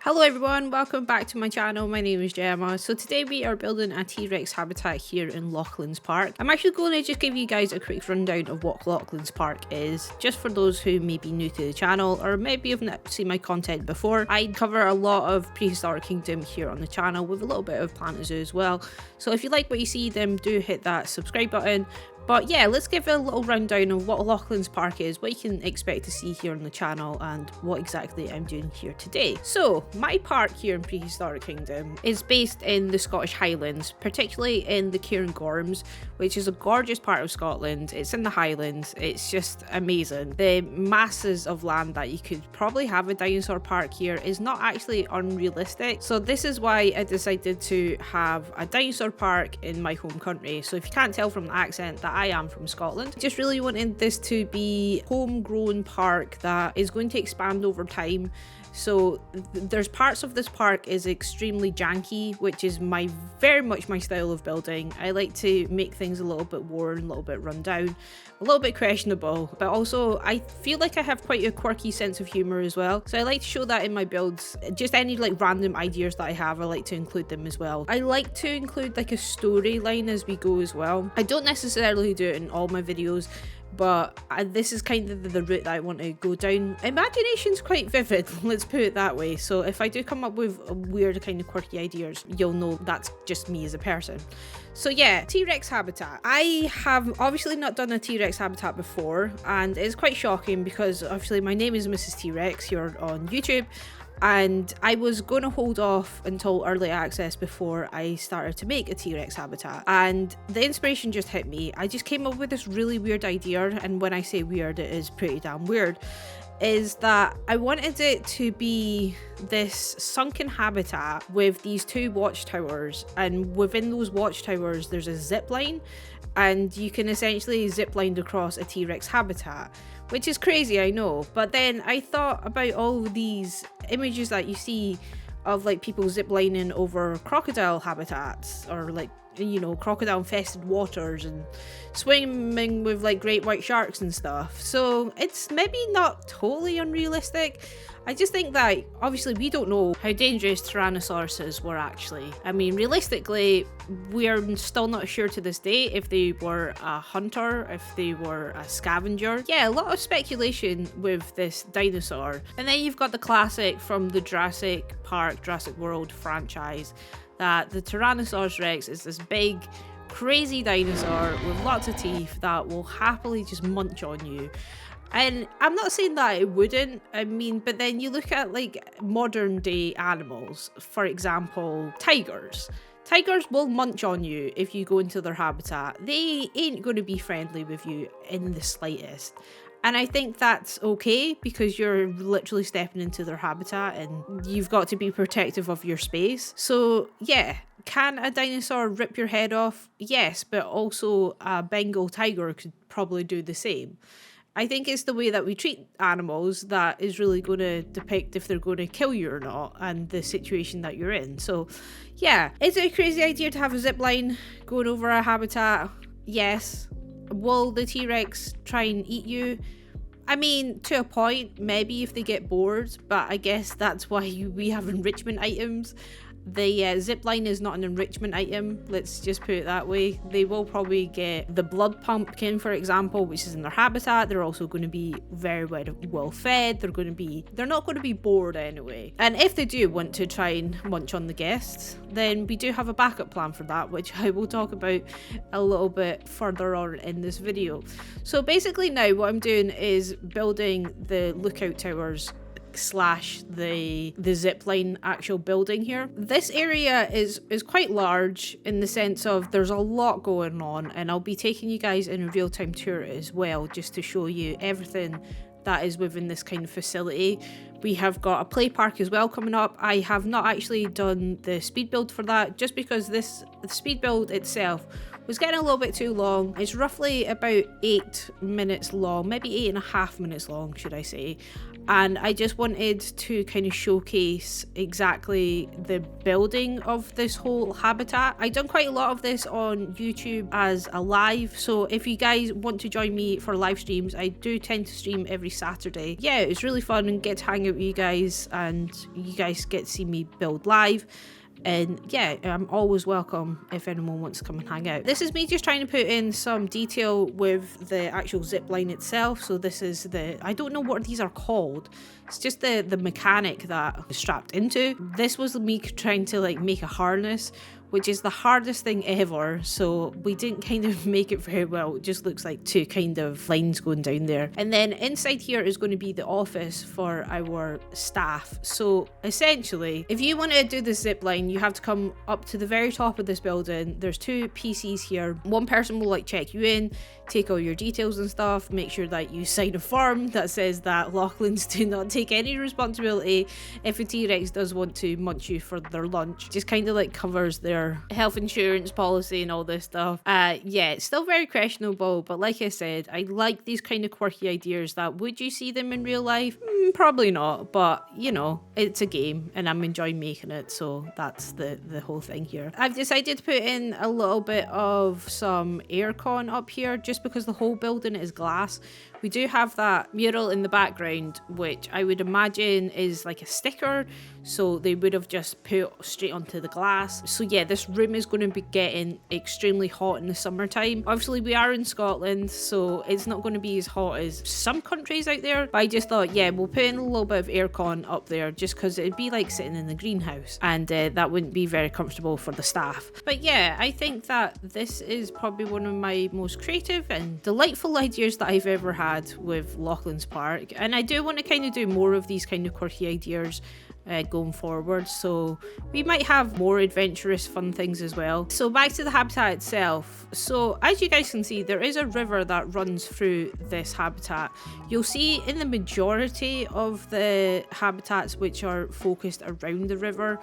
Hello everyone, welcome back to my channel. My name is Gemma. So today we are building a T-Rex habitat here in Lochlands Park. I'm actually going to just give you guys a quick rundown of what Lochlands Park is, just for those who may be new to the channel or maybe have not seen my content before. I cover a lot of Prehistoric Kingdom here on the channel with a little bit of Planet Zoo as well. So if you like what you see, then do hit that subscribe button. But yeah, let's give a little rundown of what Lochlands Park is, what you can expect to see here on the channel, and what exactly I'm doing here today. So, my park here in Prehistoric Kingdom is based in the Scottish Highlands, particularly in the Cairngorms, which is a gorgeous part of Scotland. It's in the Highlands, it's just amazing. The masses of land that you could probably have a dinosaur park here is not actually unrealistic. So this is why I decided to have a dinosaur park in my home country. So if you can't tell from the accent that I am from Scotland. Just really wanted this to be a homegrown park that is going to expand over time. So there's parts of this park is extremely janky, which is very much my style of building. I like to make things a little bit worn, a little bit run down, a little bit questionable, but also I feel like I have quite a quirky sense of humor as well. So I like to show that in my builds. Just any like random ideas that I have, I like to include them as well. I like to include like a storyline as we go as well. I don't necessarily do it in all my videos, but this is kind of the route that I want to go down. Imagination's quite vivid, let's put it that way. So if I do come up with weird kind of quirky ideas, you'll know that's just me as a person. So yeah, T-Rex habitat. I have obviously not done a T-Rex habitat before, and it's quite shocking because obviously my name is Mrs. T-Rex here on YouTube. And I was going to hold off until early access before I started to make a T-Rex habitat. And the inspiration just hit me. I just came up with this really weird idea, and when I say weird, it is pretty damn weird, is that I wanted it to be this sunken habitat with these two watchtowers, and within those watchtowers there's a zip line, and you can essentially zip line across a T-Rex habitat. Which is crazy, I know, but then I thought about all these images that you see of like people ziplining over crocodile habitats, or like, you know, crocodile infested waters and swimming with like great white sharks and stuff. So it's maybe not totally unrealistic. I just think that obviously we don't know how dangerous Tyrannosauruses were actually. I mean, realistically, we're still not sure to this day if they were a hunter, if they were a scavenger. Yeah, a lot of speculation with this dinosaur. And then you've got the classic from the Jurassic Park, Jurassic World franchise, that the Tyrannosaurus Rex is this big, crazy dinosaur with lots of teeth that will happily just munch on you. And I'm not saying that it wouldn't, I mean, but then you look at like modern day animals, for example, tigers. Tigers will munch on you if you go into their habitat. They ain't going to be friendly with you in the slightest. And I think that's okay because you're literally stepping into their habitat and you've got to be protective of your space. So yeah, can a dinosaur rip your head off? Yes, but also a Bengal tiger could probably do the same. I think it's the way that we treat animals that is really going to depict if they're going to kill you or not, and the situation that you're in. So yeah, is it a crazy idea to have a zip line going over a habitat? Yes. Will the T-Rex try and eat you? I mean, to a point, maybe if they get bored, but I guess that's why we have enrichment items. The zip line is not an enrichment item, let's just put it that way. They will probably get the blood pumpkin, for example, which is in their habitat. They're also going to be very well fed. They're not going to be bored anyway. And if they do want to try and munch on the guests, then we do have a backup plan for that, which I will talk about a little bit further on in this video. So basically now what I'm doing is building the lookout towers slash the zipline actual building here. This area is quite large in the sense of there's a lot going on, and I'll be taking you guys in a real-time tour as well, just to show you everything that is within this kind of facility. We have got a play park as well coming up. I have not actually done the speed build for that, just because the speed build itself was getting a little bit too long. It's roughly about 8 minutes long, maybe 8.5 minutes long, should I say. and I just wanted to kind of showcase exactly the building of this whole habitat. I've done quite a lot of this on YouTube as a live, so if you guys want to join me for live streams, I do tend to stream every Saturday. Yeah, it's really fun and get to hang out with you guys, and you guys get to see me build live. And yeah, I'm always welcome if anyone wants to come and hang out. This is me just trying to put in some detail with the actual zip line itself. So this is the, I don't know what these are called. It's just the mechanic that is strapped into. This was me trying to like make a harness, which is the hardest thing ever. So we didn't kind of make it very well. It just looks like two kind of lines going down there. And then inside here is going to be the office for our staff. So essentially, if you want to do the zip line, you have to come up to the very top of this building. There's two PCs here. One person will like check you in, take all your details and stuff, make sure that you sign a form that says that Lochlands do not take any responsibility if a T-Rex does want to munch you for their lunch. Just kind of like covers their health insurance policy and all this stuff. Yeah, it's still very questionable, but like I said, I like these kind of quirky ideas that would you see them in real life? Probably not, but you know, it's a game and I'm enjoying making it, so that's the whole thing here. I've decided to put in a little bit of some aircon up here just because the whole building is glass. We do have that mural in the background, which I would imagine is like a sticker, so they would have just put straight onto the glass. So yeah, this room is going to be getting extremely hot in the summertime. Obviously we are in Scotland, so it's not going to be as hot as some countries out there, but I just thought, yeah, we'll put in a little bit of aircon up there just because it'd be like sitting in the greenhouse, and that wouldn't be very comfortable for the staff. But yeah, I think that this is probably one of my most creative and delightful ideas that I've ever had with Lochlands Park, and I do want to kind of do more of these kind of quirky ideas going forward, so we might have more adventurous fun things as well. So back to the habitat itself. So as you guys can see, there is a river that runs through this habitat. You'll see in the majority of the habitats which are focused around the river,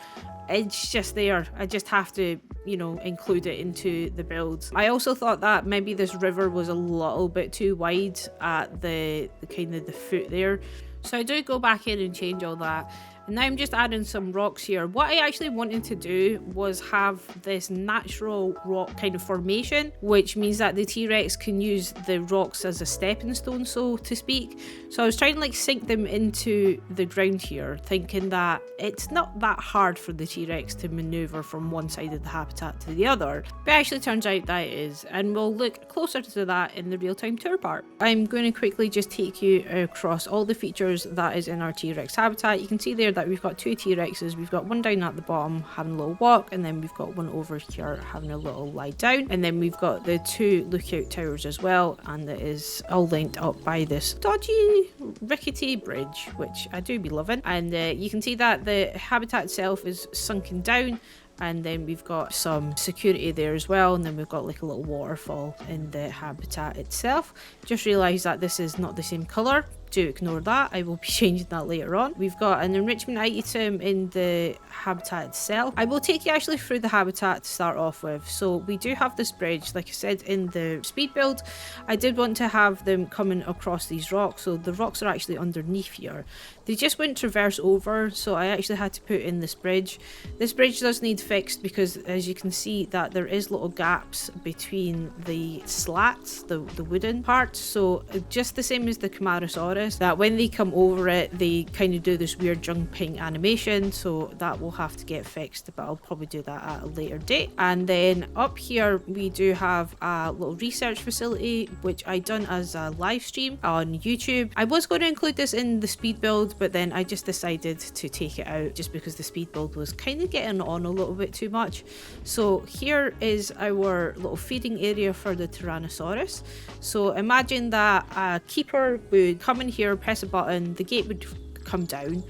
it's just there. I just have to, you know, include it into the builds. I also thought that maybe this river was a little bit too wide at the kind of the foot there, so I do go back in and change all that. And now I'm just adding some rocks here. What I actually wanted to do was have this natural rock kind of formation, which means that the T-Rex can use the rocks as a stepping stone, so to speak. So I was trying to like sink them into the ground here, thinking that it's not that hard for the T-Rex to maneuver from one side of the habitat to the other. But it actually turns out that it is, and we'll look closer to that in the real-time tour part. I'm going to quickly just take you across all the features that is in our T-Rex habitat. You can see there that we've got two T-Rexes. We've got one down at the bottom having a little walk, and then we've got one over here having a little lie down, and then we've got the two lookout towers as well, and it is all linked up by this dodgy rickety bridge, which I do be loving. And you can see that the habitat itself is sunken down, and then we've got some security there as well, and then we've got like a little waterfall in the habitat itself. Just realised that this is not the same colour. Do ignore that, I will be changing that later on. We've got an enrichment item in the habitat itself. I will take you actually through the habitat to start off with. So we do have this bridge, like I said in the speed build, I did want to have them coming across these rocks, so the rocks are actually underneath here. They just wouldn't traverse over, so I actually had to put in this bridge. This bridge does need fixed because as you can see that there is little gaps between the slats, the wooden parts, so just the same as the Tyrannosaurus, that when they come over it they kind of do this weird jumping animation, so that will have to get fixed, but I'll probably do that at a later date. And then up here we do have a little research facility which I done as a live stream on YouTube. I was going to include this in the speed build, but then I just decided to take it out just because the speed build was kind of getting on a little bit too much. So here is our little feeding area for the Tyrannosaurus. So imagine that a keeper would come in here, press a button, the gate would come down,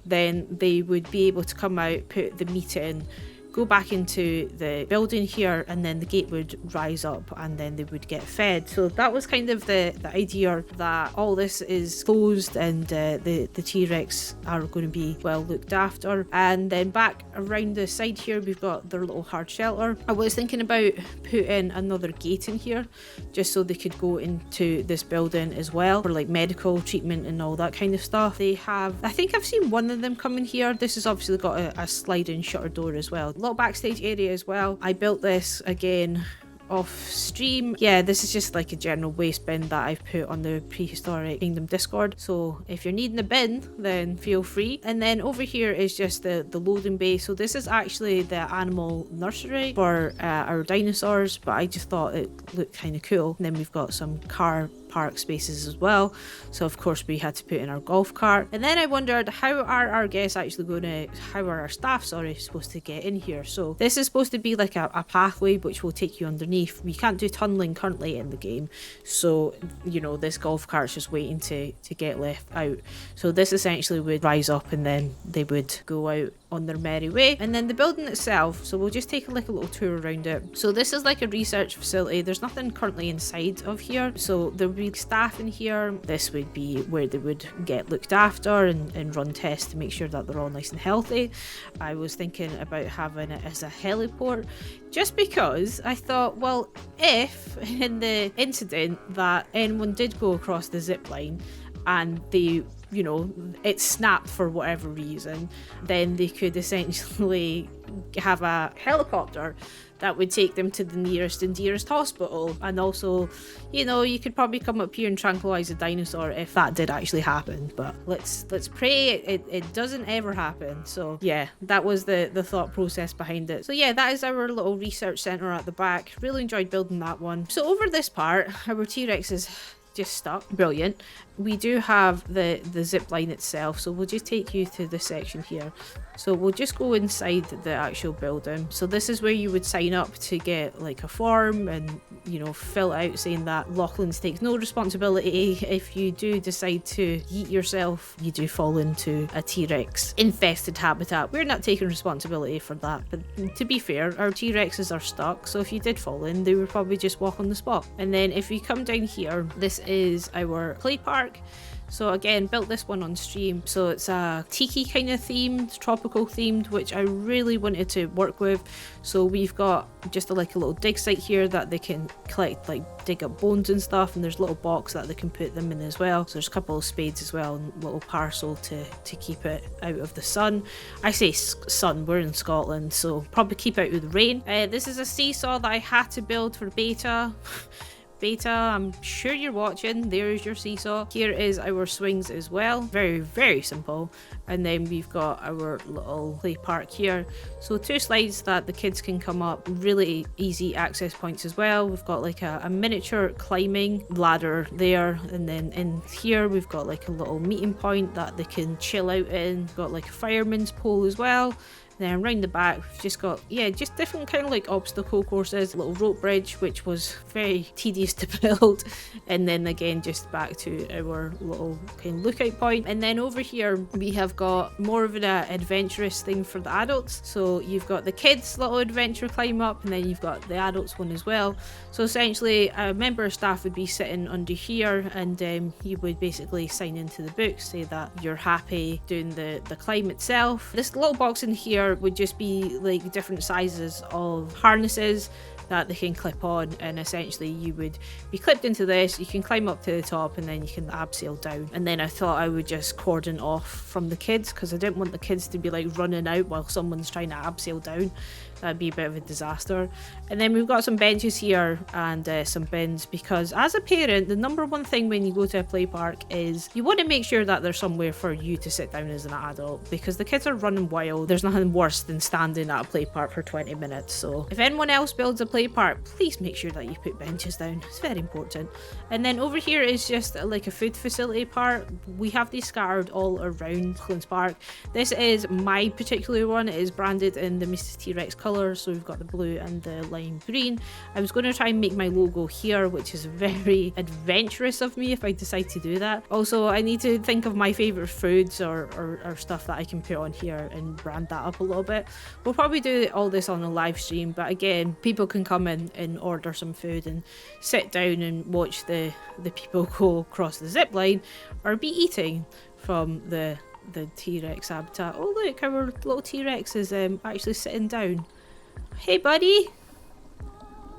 then they would be able to come out, put the meat in, go back into the building here, and then the gate would rise up and then they would get fed. So that was kind of the idea, that all this is closed and the T-Rex are going to be well looked after. And then back around the side here, we've got their little hard shelter. I was thinking about putting another gate in here just so they could go into this building as well for like medical treatment and all that kind of stuff. They have, I think I've seen one of them come in here. This has obviously got a sliding shutter door as well. Little backstage area as well. I built this again off stream. Yeah, this is just like a general waste bin that I've put on the Prehistoric Kingdom Discord, so if you're needing a bin then feel free. And then over here is just the loading bay. So this is actually the animal nursery for our dinosaurs, but I just thought it looked kind of cool. And then we've got some car park spaces as well, so of course we had to put in our golf cart. And then I wondered, how are our guests actually going to, how are our staff supposed to get in here? So this is supposed to be like a pathway which will take you underneath. We can't do tunneling currently in the game, so you know, this golf cart's just waiting to get left out. So this essentially would rise up and then they would go out on their merry way. And then the building itself, so we'll just take like a little tour around it. So this is like a research facility. There's nothing currently inside of here, so there would be staff in here. This would be where they would get looked after and run tests to make sure that they're all nice and healthy. I was thinking about having it as a heliport, just because I thought, well, if in the incident that anyone did go across the zip line and they, you know, it snapped for whatever reason, then they could essentially have a helicopter that would take them to the nearest and dearest hospital. And also, you know, you could probably come up here and tranquilize a dinosaur if that did actually happen. But let's pray it doesn't ever happen. So yeah, that was the thought process behind it. So yeah, that is our little research center at the back. Really enjoyed building that one. So over this part, our T-Rex is just stuck. Brilliant. We do have the zip line itself, so we'll just take you to this section here. So we'll just go inside the actual building. So this is where you would sign up to get like a form and, you know, fill out saying that Lochlands takes no responsibility if you do decide to yeet yourself. You do fall into a T-Rex infested habitat. We're not taking responsibility for that, but to be fair, our T-Rexes are stuck, so if you did fall in, they would probably just walk on the spot. And then if we come down here, this is our play park. So again, built this one on stream. So it's a tiki kind of themed, tropical themed, which I really wanted to work with. So we've got just like a little dig site here that they can collect, like dig up bones and stuff. And there's a little box that they can put them in as well. So there's a couple of spades as well, and a little parcel to keep it out of the sun. I say sun, we're in Scotland, so probably keep out of the rain. This is a seesaw that I had to build for beta. Beta, I'm sure you're watching. There's your seesaw. Here is our swings as well. Very, very simple. And then we've got our little play park here. So 2 slides that the kids can come up. Really easy access points as well. We've got like a miniature climbing ladder there. And then in here, we've got like a little meeting point that they can chill out in. We've got like a fireman's pole as well. Then around the back, we've just got, yeah, just different kind of like obstacle courses, a little rope bridge, which was very tedious to build. And then again, just back to our little kind of lookout point. And then over here, we have got more of an adventurous thing for the adults. So you've got the kids' little adventure climb up, and then you've got the adults one as well. So essentially, a member of staff would be sitting under here, and you would basically sign into the book, say that you're happy doing the climb itself. This little box in here would just be like different sizes of harnesses that they can clip on, and essentially you would be clipped into this. You can climb up to the top and then you can abseil down. And then I thought I would just cordon off from the kids, because I didn't want the kids to be like running out while someone's trying to abseil down. That'd be a bit of a disaster. And then we've got some benches here and some bins, because as a parent, the number one thing when you go to a play park is you want to make sure that there's somewhere for you to sit down as an adult, because the kids are running wild. There's nothing worse than standing at a play park for 20 minutes. So if anyone else builds a play park, please make sure that you put benches down. It's very important. And then over here is just like a food facility part. We have these scattered all around Lochlands Park. This is my particular one. It is branded in the Mrs. T-Rex colours, so we've got the blue and the lime green. I was going to try and make my logo here, which is very adventurous of me if I decide to do that. Also, I need to think of my favourite foods or stuff that I can put on here and brand that up a little bit. We'll probably do all this on a live stream, but again, people can come in and order some food and sit down and watch the people go across the zip line or be eating from the T-Rex habitat. Oh look, our little T-Rex is actually sitting down. Hey buddy,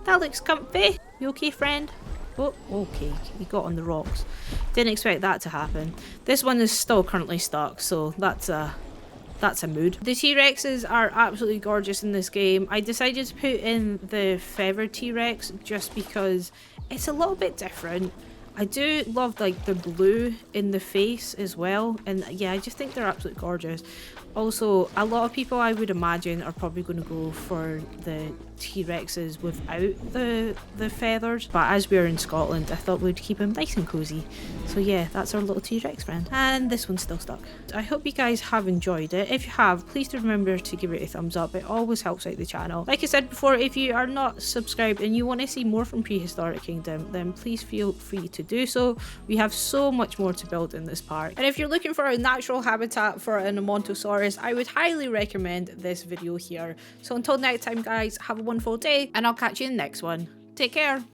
that looks comfy. You okay, friend? Oh, okay, he got on the rocks. Didn't expect that to happen. This one is still currently stuck, so that's a mood. The T-Rexes are absolutely gorgeous in this game. I decided to put in the feathered T-Rex just because it's a little bit different. I do love like the blue in the face as well, and yeah, I just think they're absolutely gorgeous. Also, a lot of people I would imagine are probably going to go for the T-Rexes without the feathers, but as we're in Scotland, I thought we'd keep them nice and cozy. So yeah, that's our little T-Rex friend, and this one's still stuck. I hope you guys have enjoyed it. If you have, please do remember to give it a thumbs up. It always helps out the channel. Like I said before, if you are not subscribed and you want to see more from Prehistoric Kingdom, then please feel free to do so. We have so much more to build in this park, and if you're looking for a natural habitat for an Ammontosaurus, I would highly recommend this video here. So until next time guys, have a wonderful day, and I'll catch you in the next one. Take care.